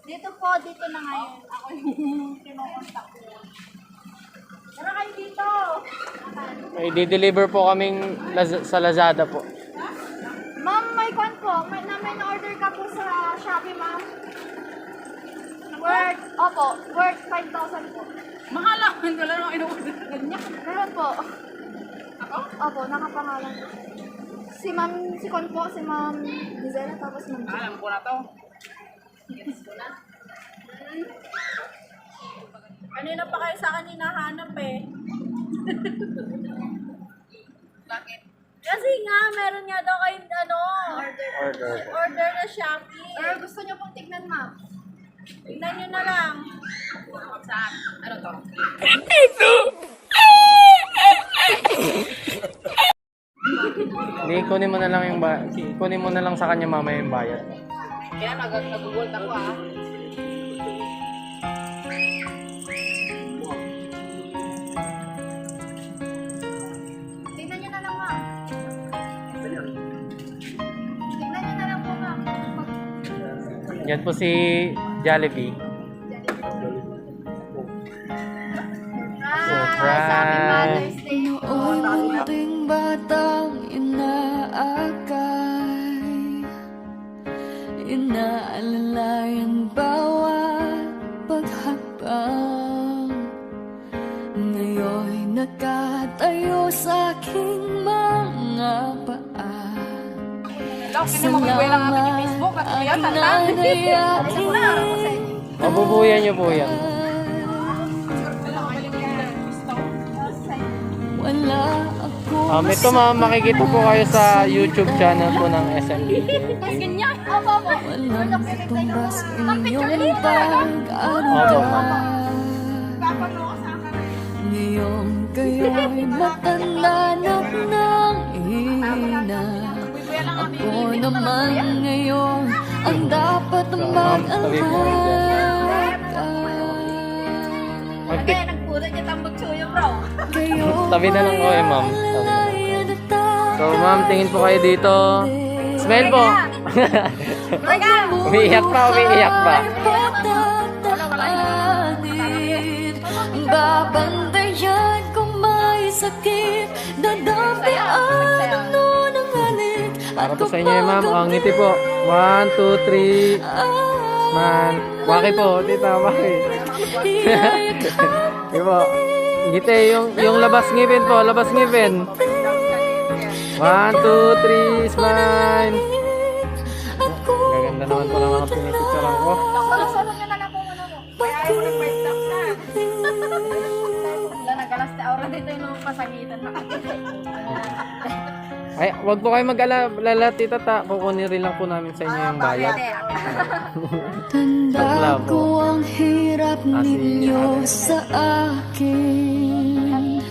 Dito po, dito na ngayon. Ako yung kinukontak ko. Tara kayo dito. Ay, di-deliver po kaming sa Lazada po. Ma'am, may kwan po. May order ka po sa Shopee, ma'am. Worth 5,000 po. Mahal lang. Wala nang ino-order na ganyan. Meron po. Ako? Opo, nakapangalan po. Si Kwan po, si Ma'am Gisela, tapos Ma'am. Alam ko na to. Gets ko na. Kanina pa kayo sa akin hinahanap eh. Bakit? Kasi nga, meron nga daw kayong order na Shopee. Or gusto niyo pong tignan, ma'am? Tignan nyo na lang. Saan? Ano to? Hindi, kunin mo na lang yung kunin mo na lang sa kanya mamaya yung bayad. Kaya nag-gold ako ah. Tignan niyo na lang, ma'am. Tignan niyo na lang po, ma'am. Yan po si Jollibee. Surprise! Happy Mother's Day po. Unting batang inaakay, inaalalayan bawat paghapang. Ngayon'y nakatayo sa aking mga paa. Salamat ang nanay aking Mabubuyan niyo po yan. wala ako. Ito ma'am, makikita po kayo sa YouTube channel po ng SMB. Ganyan. Walang tumbas inyong pag-aruga. Ngayong kayo'y matanda ng ina. Ako naman ngayon ang dapat mag-alaga. Kaya nagpuro niya tambag suyo, bro. Tabi na lang ko eh ma'am. So ma'am, tingin po kayo dito. Smile po. Umiiyak pa, umiiyak pa. Babantayan kung may sakit, dadapian ang nunang halik. Para po sa inyo eh ma'am. Ang ngiti po. 1, 2, 3. Man. Waki po. Tita, waki. Di po. Ngiti. Yung labas ngipin po. Labas ngipin. 1, 2, 3. Smile. Gaganda naman po ng mga pinipicturean ko. Sarap niya na lang po muna mo. Kaya ay ulit 5,000. Wala nagalas na aura dito yung pasangitan. Ay, wag po kayo mag-alala, tita. Kukunin rin lang po namin sa inyo yung bayad. Tanda ko ang hirap ninyo sa akin.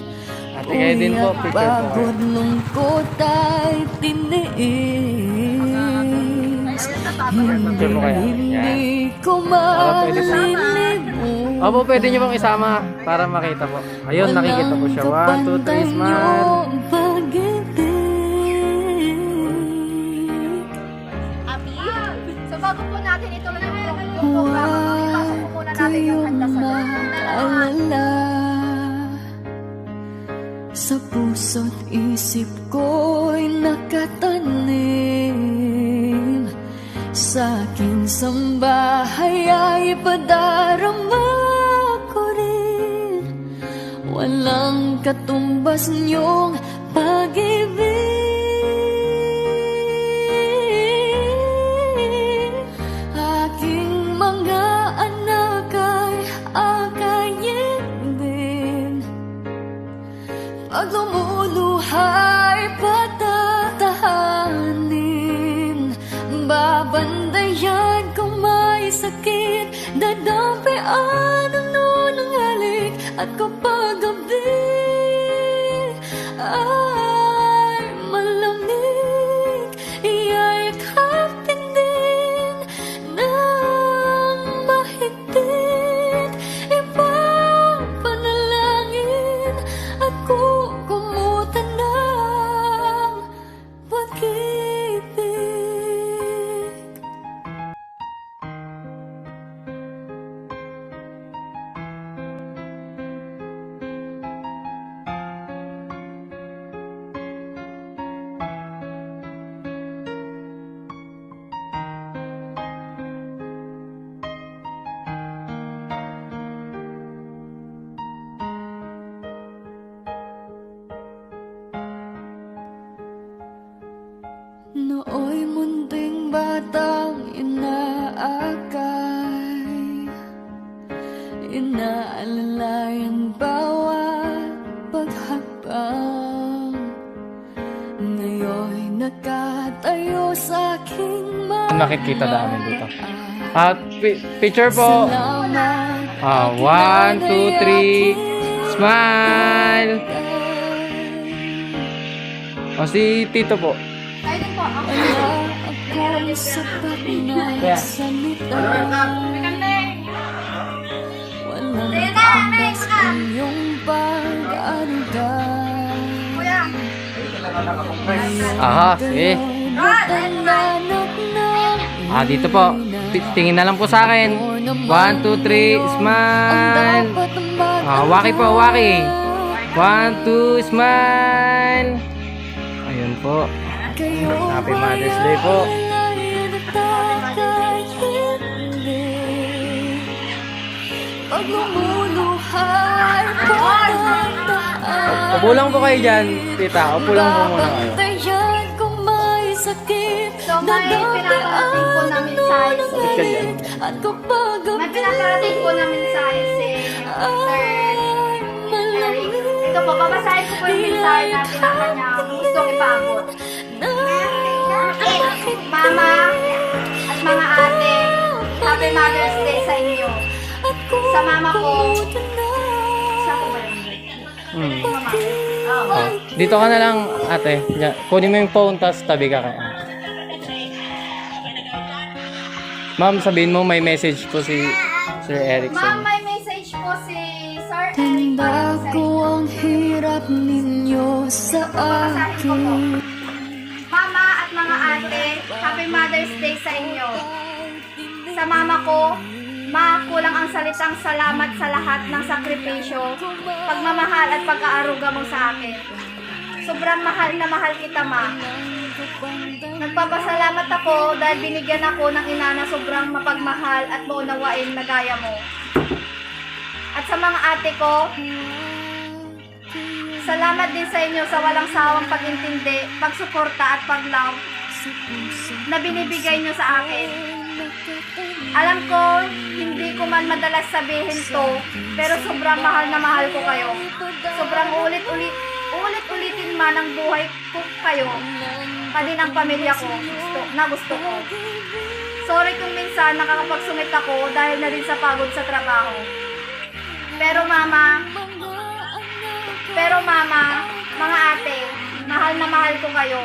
Ate kayo din po, picture po kayo. Pagod lungkot ay tiniis. Picture po kayo. Yan. Hindi ko Para pwede sa- malilimutan. Opo, pwede nyo pong isama para makita po. Ayun, nakikita po siya. 1, 2, 3, smile. Abi? So bago po natin ito lang yung programa, ipasok po muna natin yung kanta sa Alala sa puso't isip ko'y nakatanim. Sa aking sambahay ay padarama ko rin. Walang katumbas niyong pag-ibig. Aking mga anak ay akayin din. Pag lumuluhay, patatahanin. Babandayan kung may sakit, dadampian ang nunang halik. At kapag gabi ay malamig, iyayakapin din ng mahigpit. Ipapanalangin at kukumutan ng pag-ibig. makikita namin dito. At picture po. 1, 2, 3. Smile. O si Tito po. Kayo din po. Ako. Kaya. Kuya. Aha, sige. Dito po. Tingin na lang po sa akin. 1, 2, 3. Smile. Waki po, waki. 1, 2, smile. Ayun po. Happy Mother's Day po. Upo lang po kayo dyan, tita. Upo lang po muna kayo. So, may pinaparating po na mensahe may pinaparating po na mensahe si Sir Eric. Ito po, babasahin ko po yung mensahe natin na kanya gustong ipaabot. Mama at mga ate, Happy Mother's Day sa inyo. Sa mama ko, siya po ba yun? Mama. Dito ka na lang, ate. Diyan. Kunin mo yung phone, tapos tabi ka kaya. Ma'am, sabihin mo may message po si Sir Eric sa Ma'am, inyo. may message po si Sir Eric para sa inyo. Ang hirap ninyo sa akin. Mama at mga ate, Happy Mother's Day sa inyo. Sa mama ko, ma, kulang ang salitang salamat sa lahat ng sakripisyo, pagmamahal at pag-aaruga mo sa akin. Sobrang mahal na mahal kita, ma. Nagpapasalamat ako dahil binigyan ako ng ina na sobrang mapagmahal at maunawain na gaya mo. At sa mga ate ko, salamat din sa inyo sa walang sawang pag-intindi, pagsuporta at pag-love na binibigay nyo sa akin. Alam ko, hindi ko man madalas sabihin to, pero sobrang mahal na mahal ko kayo. Sobrang ulit-ulitin man ang buhay ko kayo, pati ng pamilya ko, gusto ko. Sorry kung minsan nakakapagsungit ako dahil na rin sa pagod sa trabaho. Pero mama, mga ate, mahal na mahal ko kayo.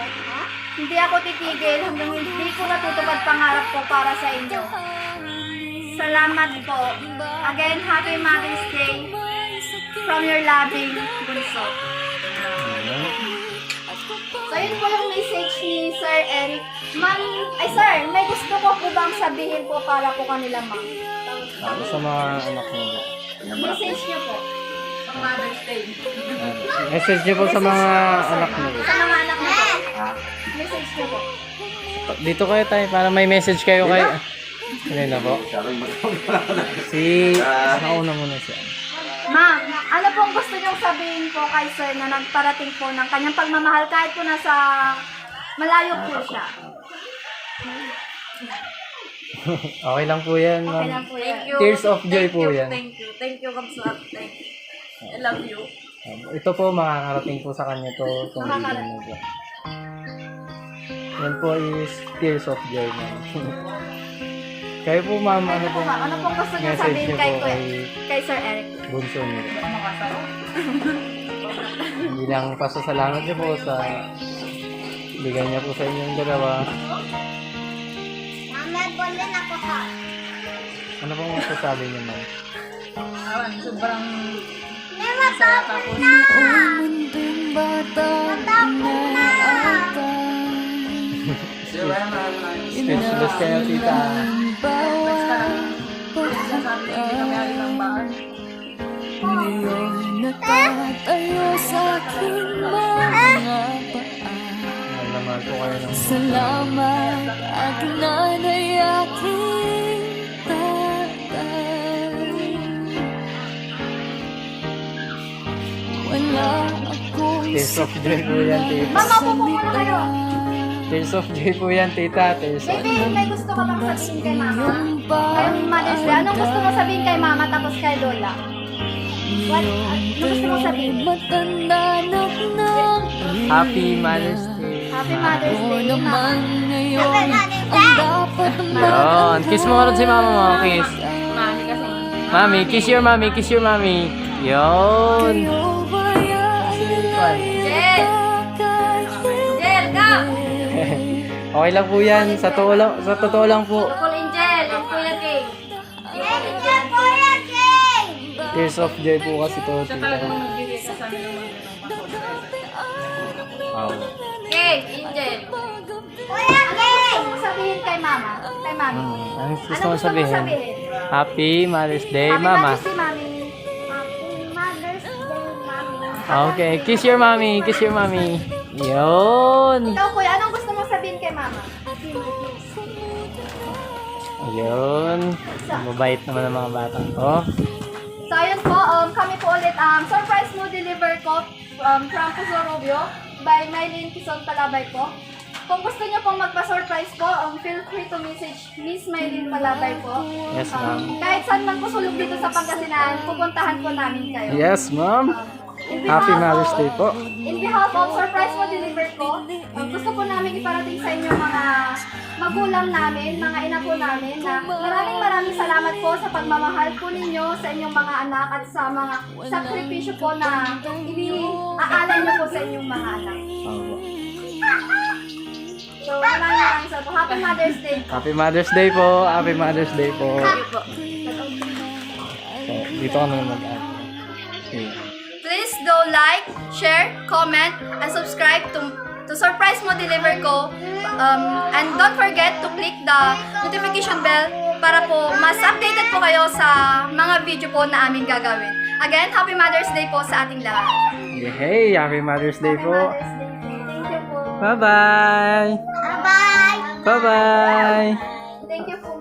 Hindi ako titigil hanggang hindi ko natutupad pangarap ko para sa inyo. Salamat po. Again, Happy Mother's Day from your loving bunso. So, yun po yung message ni Sir Eric. Sir, may gusto ko po bang sabihin po para po kanila, ma'am? Sa mga anak mo. Message niyo po. Mother's Day. Message niyo po sa mga anak mo. Sa mga anak niyo po. Message niyo po. Dito kayo tayo para may message kayo kay... Kanina po. Nauna muna siya. Ma'am, ano pong gusto niyong sabihin po kay Sir na nagparating po ng kanyang pagmamahal kahit po nasa malayo po siya? Okay lang po yan, Okay ma'am. lang po yan. Tears of joy po yan. Thank you, Kamsat. Thank you. I love you. Ito po, makakarating po sa kanya to. Itong video na po. Yan po is tears of joy, ma'am. Kayo po, ma'am, ano po? Ano pong gusto niyong message sabihin niyo kay, po kay Sir Eric? bunso niyo? Bilang pasasalamat niyo po sa bigay niya po sa inyong dalawa. Mama, bola na po ka. Ano pong masasabi niyo, ma'am? Sobrang Masaya tapos Munting bata inaatay. Speechless kayo, tita. sabi hindi kami alis ng bahay. Ngayon nakatayo sa aking mga paa. Naman po kayo ng... Salamat aking nanay, aking tatay. Wala akong Tears of joy po yan, tita. Mama, po muna kayo. Tears of joy po yan, tita. Tears of Baby, may gusto ka bang sabihin kay Mama? iyong paa. Kay Mother's Day. Anong gusto mo sabihin kay Mama tapos kay Lola? Ano gusto mo sabihin? Matanda na ng Happy Mother's Day. Happy Mother's Day, Mama. Ngayon, ang dapat Yun. Kiss mo rin si mama mo. Kiss. Mami, kiss your mommy. Kiss your mommy. Yun. Jel! Jel, go! Okay lang po yan. Sa totoo lang po. Tukul Angel and Kuya King. Tears of joy po kasi to. Wow. King, Angel. Ano gusto mo sabihin kay Mama? Kay Mami? Anong gusto Ano mo gusto mo sabihin? sabihin? Happy Mother's Day, Happy Mama. Mother's Day, Mami. Happy Mother's Day, Mami. Okay, kiss your mommy. Kiss your mommy. Yun. Ikaw, Kuya, anong gusto mo sabihin kay Mama? Yun. Mabait naman ang mga bata. Oh. So, ayun po, kami po ulit, surprise mo deliver ko from Puso Rubio by Mylene Quezon Palabay po. Kung gusto niyo pong magpa-surprise po, feel free to message Miss Mylene Palabay po. Yes, ma'am. Kahit saan man po sulog dito sa Pangasinan, pupuntahan po namin kayo. Yes, ma'am. In Happy behalf Mother's of- Day po. In behalf of surprise mo deliver ko, gusto po namin iparating sa inyo mga magulang namin, mga ina po namin na maraming salamat po sa pagmamahal po ninyo sa inyong mga anak at sa mga sakripisyo po na iniaalay niyo po sa inyong mga anak. So, maraming salamat po. Happy Mother's Day. Happy Mother's Day po. Happy Mother's Day po. So, dito ka naman mag-add. Okay. Please do like, share, comment, and subscribe to Surprise Mo Deliver Ko. And don't forget to click the notification bell para po mas updated po kayo sa mga video po na aming gagawin. Again, Happy Mother's Day po sa ating lahat. Hey, Happy Mother's Day Happy po. Mother's Day po. Thank you po. Bye-bye. Bye-bye. Bye-bye. Thank you po.